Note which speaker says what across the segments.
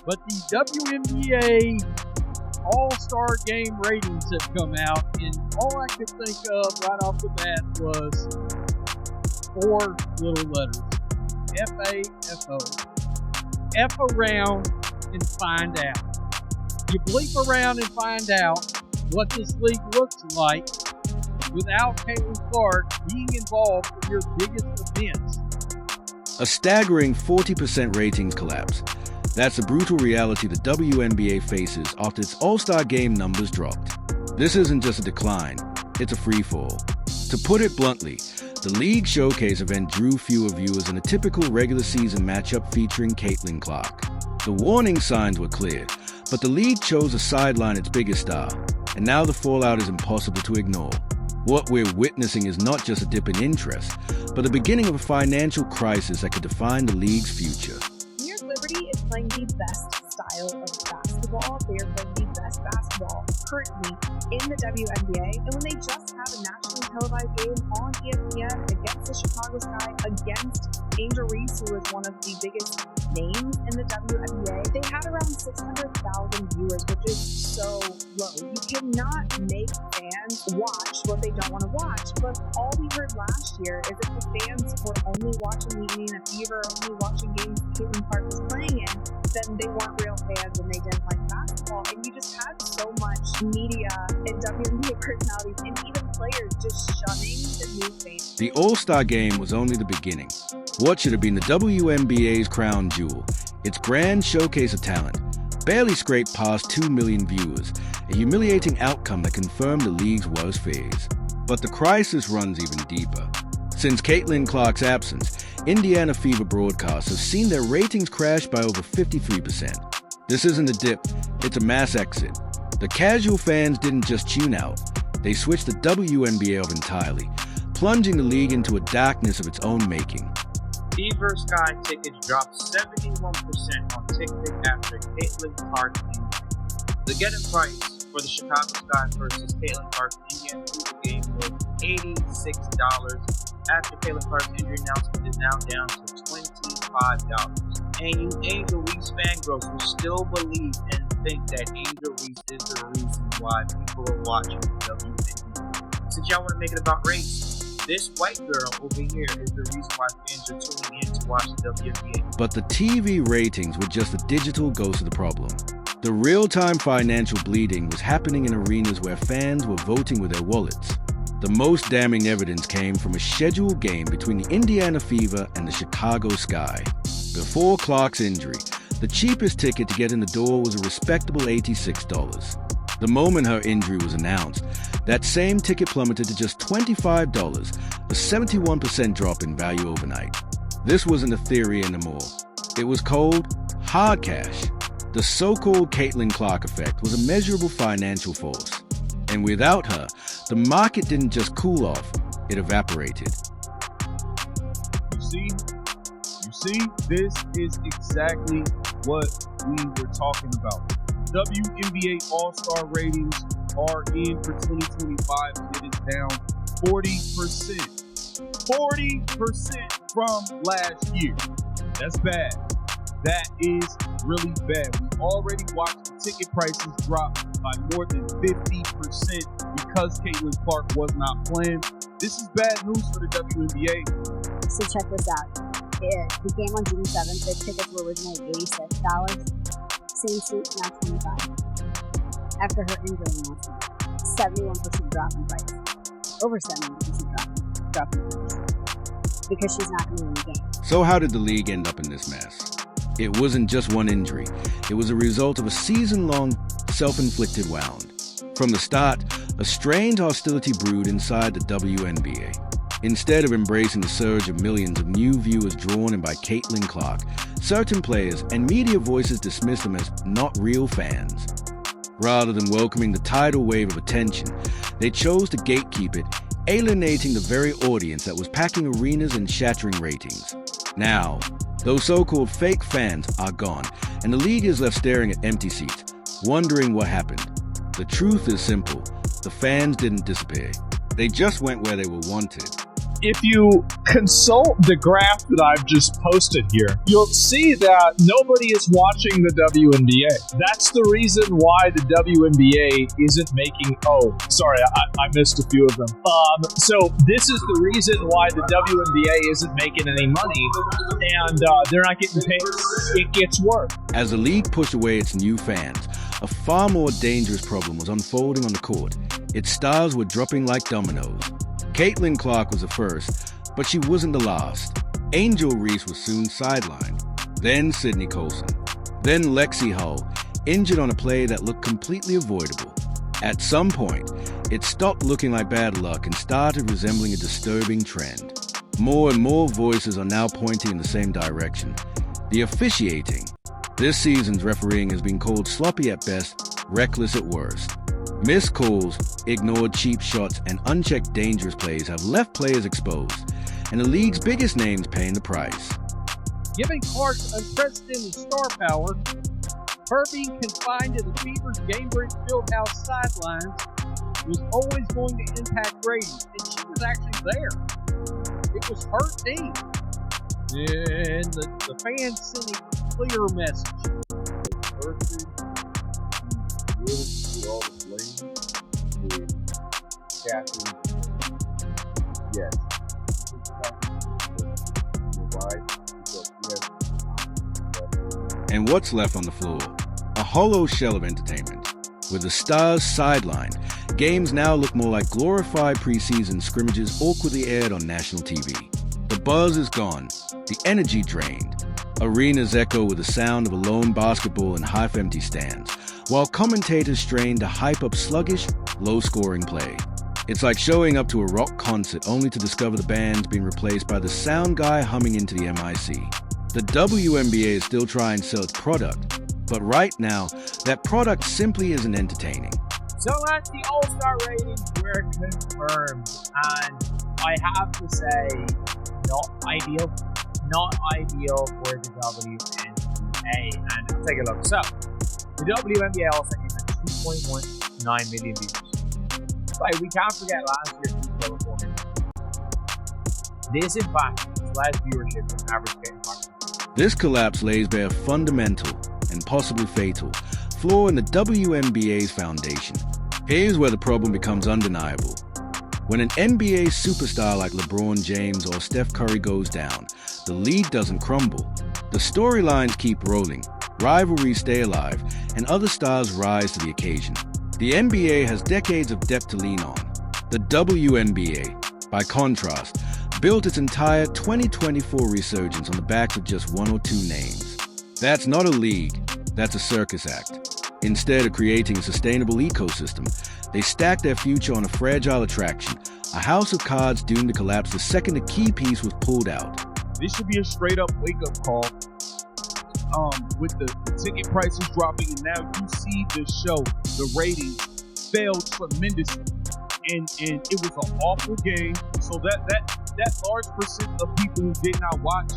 Speaker 1: But the WNBA All-Star Game ratings have come out, and all I could think of right off the bat was 4 little letters. F-A-F-O. F around and find out. You bleep around and find out what this league looks like without Caitlin Clark being involved in your biggest events.
Speaker 2: A staggering 40% ratings collapse. That's the brutal reality the WNBA faces after its All-Star Game numbers dropped. This isn't just a decline, it's a freefall. To put it bluntly, the League Showcase event drew fewer viewers than a typical regular season matchup featuring Caitlin Clark. The warning signs were clear, but the league chose to sideline its biggest star, and now the fallout is impossible to ignore. What we're witnessing is not just a dip in interest, but the beginning of a financial crisis that could define the league's future.
Speaker 3: New York Liberty is playing the best style of basketball. They are playing the best basketball currently in the WNBA. And when they just had a nationally televised game on ESPN against the Chicago Sky, against Angel Reese, who was one of the biggest names in the WNBA, they had around 600,000 viewers, which is so low. You cannot make fans watch what they don't want to watch. But all we heard last year is that the fans were only watching the Indiana Fever, only watching games Caitlin Clark was playing in, then they weren't real fans and they didn't like basketball. And you just had so much media and WNBA personalities and even players just shunning the new fans.
Speaker 2: The All-Star Game was only the beginning. What should have been the WNBA's crown jewel, its grand showcase of talent, barely scraped past 2 million viewers, a humiliating outcome that confirmed the league's worst fears. But the crisis runs even deeper. Since Caitlin Clark's absence, Indiana Fever broadcasts have seen their ratings crash by over 53%. This isn't a dip, it's a mass exit. The casual fans didn't just tune out, they switched the WNBA off entirely, plunging the league into a darkness of its own making.
Speaker 4: Fever Sky tickets dropped 71% on TickPick after Caitlin Clark injury. The get-in price for the Chicago Sky versus Caitlin Clark's Indiana Fever game was $86. After Caitlin Clark's injury announcement is now down to $25. And you Angel Reese fangirls who still believe and think that Angel Reese is the reason why people are watching the WNBA. Since y'all want to make it about race, this white girl over here is the reason why fans are tuning in to watch the WNBA.
Speaker 2: But the TV ratings were just a digital ghost of the problem. The real-time financial bleeding was happening in arenas where fans were voting with their wallets. The most damning evidence came from a scheduled game between the Indiana Fever and the Chicago Sky. Before Clark's injury, the cheapest ticket to get in the door was a respectable $86. The moment her injury was announced, that same ticket plummeted to just $25, a 71% drop in value overnight. This wasn't a theory anymore. It was cold, hard cash. The so-called Caitlin Clark effect was a measurable financial force. And without her, the market didn't just cool off, it evaporated.
Speaker 1: You see, this is exactly what we were talking about. WNBA All-Star ratings are in for 2025, and it is down 40%. 40% from last year. That's bad. That is really bad. We already watched the ticket prices drop by more than 50% because Caitlin Clark was not playing. This is bad news for the WNBA.
Speaker 5: So check this out. The game on June 7th, the tickets were originally $86. Same seat, now $25. After her injury announcement, 71% drop in price. Over 70% drop in price. Because she's not going to win the game.
Speaker 2: So how did the league end up in this mess? It wasn't just one injury. It was a result of a season-long, self-inflicted wound. From the start, a strained hostility brewed inside the WNBA. Instead of embracing the surge of millions of new viewers drawn in by Caitlin Clark, certain players and media voices dismissed them as not real fans. Rather than welcoming the tidal wave of attention, they chose to gatekeep it, alienating the very audience that was packing arenas and shattering ratings. Now, those so-called fake fans are gone, and the league is left staring at empty seats, wondering what happened. The truth is simple. The fans didn't disappear. They just went where they were wanted.
Speaker 6: if you consult the graph that I've just posted here, you'll see that nobody is watching the WNBA. That's the reason why the WNBA isn't making... Oh, sorry, I missed a few of them. So this is the reason why the WNBA isn't making any money, and they're not getting paid. It gets worse.
Speaker 2: As the league pushed away its new fans, a far more dangerous problem was unfolding on the court. Its stars were dropping like dominoes. Caitlin Clark was the first, but she wasn't the last. Angel Reese was soon sidelined. Then Sydney Colson. Then Lexi Hull, injured on a play that looked completely avoidable. At some point, it stopped looking like bad luck and started resembling a disturbing trend. More and more voices are now pointing in the same direction. The officiating. This season's refereeing has been called sloppy at best, reckless at worst. Missed calls, ignored cheap shots, and unchecked dangerous plays have left players exposed, and the league's biggest names paying the price.
Speaker 1: Given Clark's unprecedented star power, her being confined to the Fever's Gainbridge Fieldhouse sidelines was always going to impact ratings, and she was actually there. It was her team. And the fans sent a clear message.
Speaker 7: Person who really put all the blame is Catherine. Yes.
Speaker 2: And what's left on the floor? A hollow shell of entertainment. With the stars sidelined, games now look more like glorified preseason scrimmages awkwardly aired on national TV. The buzz is gone, the energy drained. Arenas echo with the sound of a lone basketball in half-empty stands, while commentators strain to hype up sluggish, low-scoring play. It's like showing up to a rock concert only to discover the band's being replaced by the sound guy humming into the MIC. The WNBA is still trying to sell its product, but right now, that product simply isn't entertaining.
Speaker 4: So that's the All-Star ratings were confirmed, and I have to say, not ideal for the WNBA. And I'll take a look. So, the WNBA All-Star Game had 2.19 million views. But we can't forget last year's Super Bowl performance. This, in fact, is less viewership than average game market.
Speaker 2: This collapse lays bare a fundamental, and possibly fatal, flaw in the WNBA's foundation. Here's where the problem becomes undeniable. When an NBA superstar like LeBron James or Steph Curry goes down, the league doesn't crumble. The storylines keep rolling, rivalries stay alive, and other stars rise to the occasion. The NBA has decades of depth to lean on. The WNBA, by contrast, built its entire 2024 resurgence on the backs of just one or two names. That's not a league, that's a circus act. Instead of creating a sustainable ecosystem, they stacked their future on a fragile attraction, a house of cards doomed to collapse the second a key piece was pulled out.
Speaker 7: This should be a straight up wake up call. With the ticket prices dropping, and now you see the show, the ratings fell tremendously, and it was an awful game. So that large percent of people who did not watch,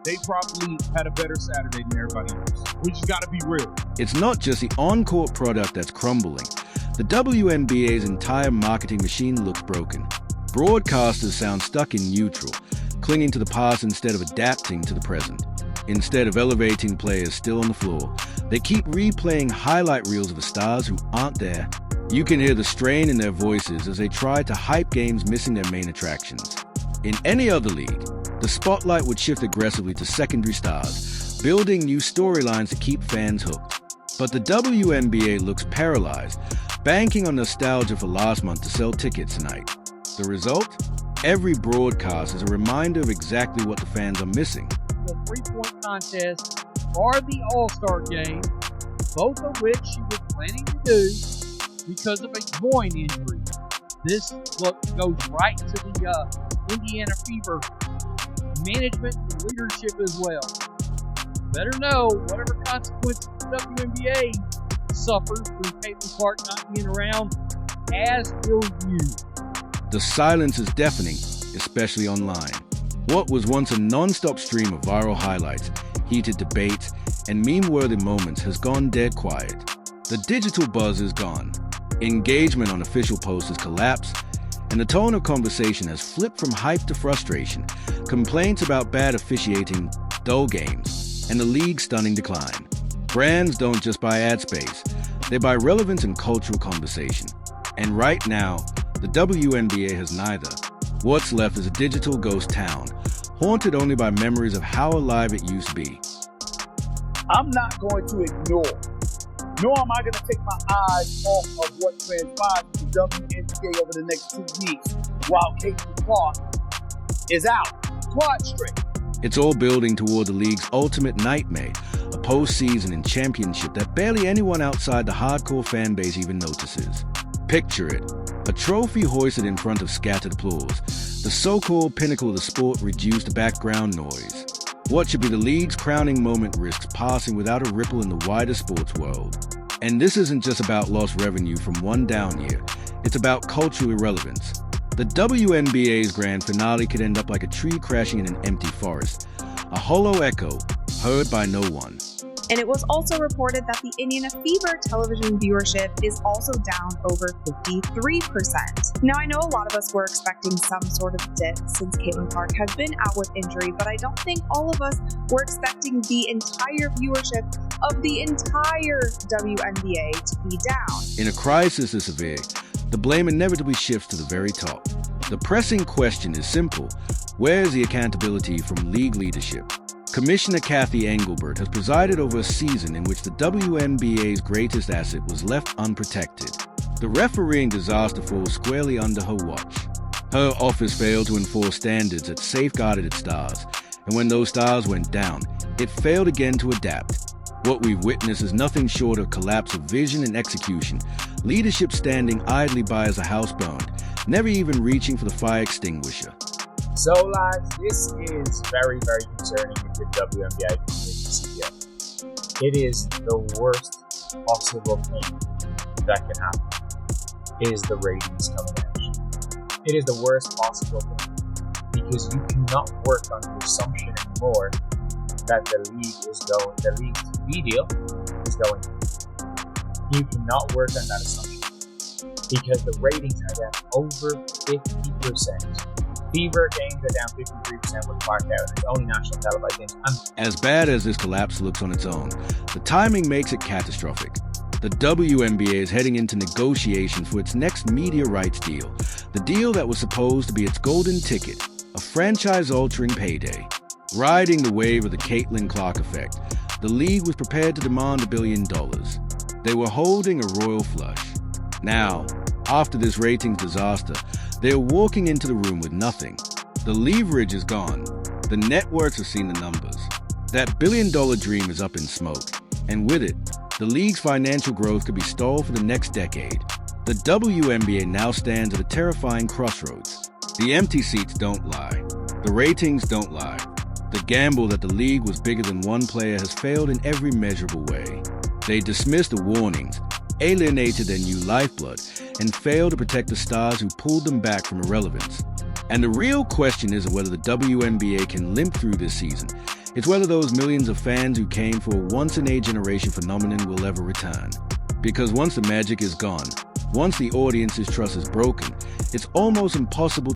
Speaker 7: they probably had a better Saturday than everybody else. We just got to be real.
Speaker 2: It's not just the on-court product that's crumbling. The WNBA's entire marketing machine looks broken. Broadcasters sound stuck in neutral, clinging to the past instead of adapting to the present. Instead of elevating players still on the floor, they keep replaying highlight reels of the stars who aren't there. You can hear the strain in their voices as they try to hype games missing their main attractions. In any other league, the spotlight would shift aggressively to secondary stars, building new storylines to keep fans hooked. But the WNBA looks paralyzed, banking on nostalgia for last month to sell tickets tonight. The result? Every broadcast is a reminder of exactly what the fans are missing.
Speaker 1: The three-point contest or the All-Star game, both of which she was planning to do because of a groin injury. This goes right to the Indiana Fever management and leadership as well. Better know whatever consequences the WNBA suffers from Caitlin Clark not being around, as will you.
Speaker 2: The silence is deafening, especially online. What was once a non-stop stream of viral highlights, heated debates, and meme-worthy moments has gone dead quiet. The digital buzz is gone. Engagement on official posts has collapsed, And the tone of conversation has flipped from hype to frustration, complaints about bad officiating, dull games, and the league's stunning decline. Brands don't just buy ad space, they buy relevance and cultural conversation. And right now, the WNBA has neither. What's left is a digital ghost town, haunted only by memories of how alive it used to be.
Speaker 8: I'm not going to ignore, nor am I going to take my eyes off of what transpires in the WNBA over the next 2 weeks while Caitlin Clark is out. Quadstraight.
Speaker 2: It's all building toward the league's ultimate nightmare, a postseason and championship that barely anyone outside the hardcore fan base even notices. Picture it. A trophy hoisted in front of scattered applause, the so-called pinnacle of the sport reduced to background noise. What should be the league's crowning moment risks passing without a ripple in the wider sports world. And this isn't just about lost revenue from one down year, it's about cultural irrelevance. The WNBA's grand finale could end up like a tree crashing in an empty forest, a hollow echo heard by no one.
Speaker 3: And it was also reported that the Indiana Fever television viewership is also down over 53%. Now, I know a lot of us were expecting some sort of dip since Caitlin Clark has been out with injury, but I don't think all of us were expecting the entire viewership of the entire WNBA to be down.
Speaker 2: In a crisis this severe, the blame inevitably shifts to the very top. The pressing question is simple: where is the accountability from league leadership? Commissioner Kathy Engelbert has presided over a season in which the WNBA's greatest asset was left unprotected. The refereeing disaster falls squarely under her watch. Her office failed to enforce standards that safeguarded its stars, and when those stars went down, it failed again to adapt. What we've witnessed is nothing short of collapse of vision and execution, leadership standing idly by as a house burned, never even reaching for the fire extinguisher.
Speaker 9: So, lads, this is very, very concerning if you're WNBA community CEO. It is the worst possible thing that can happen, is the ratings coming out. It is the worst possible thing, because you cannot work on the assumption anymore that the league's TV deal is going. You cannot work on that assumption, because the ratings are down over 50%. Fever games are down 53% with Clark out, and it's only national televised games.
Speaker 2: As bad as this collapse looks on its own, the timing makes it catastrophic. The WNBA is heading into negotiations for its next media rights deal, the deal that was supposed to be its golden ticket, a franchise-altering payday. Riding the wave of the Caitlin Clark effect, the league was prepared to demand $1 billion. They were holding a royal flush. Now, after this ratings disaster, they are walking into the room with nothing. The leverage is gone. The networks have seen the numbers. That billion-dollar dream is up in smoke. And with it, the league's financial growth could be stalled for the next decade. The WNBA now stands at a terrifying crossroads. The empty seats don't lie. The ratings don't lie. The gamble that the league was bigger than one player has failed in every measurable way. They dismissed the warnings, alienated their new lifeblood, and failed to protect the stars who pulled them back from irrelevance. And the real question isn't whether the WNBA can limp through this season. It's whether those millions of fans who came for a once-in-a-generation phenomenon will ever return. Because once the magic is gone, once the audience's trust is broken, it's almost impossible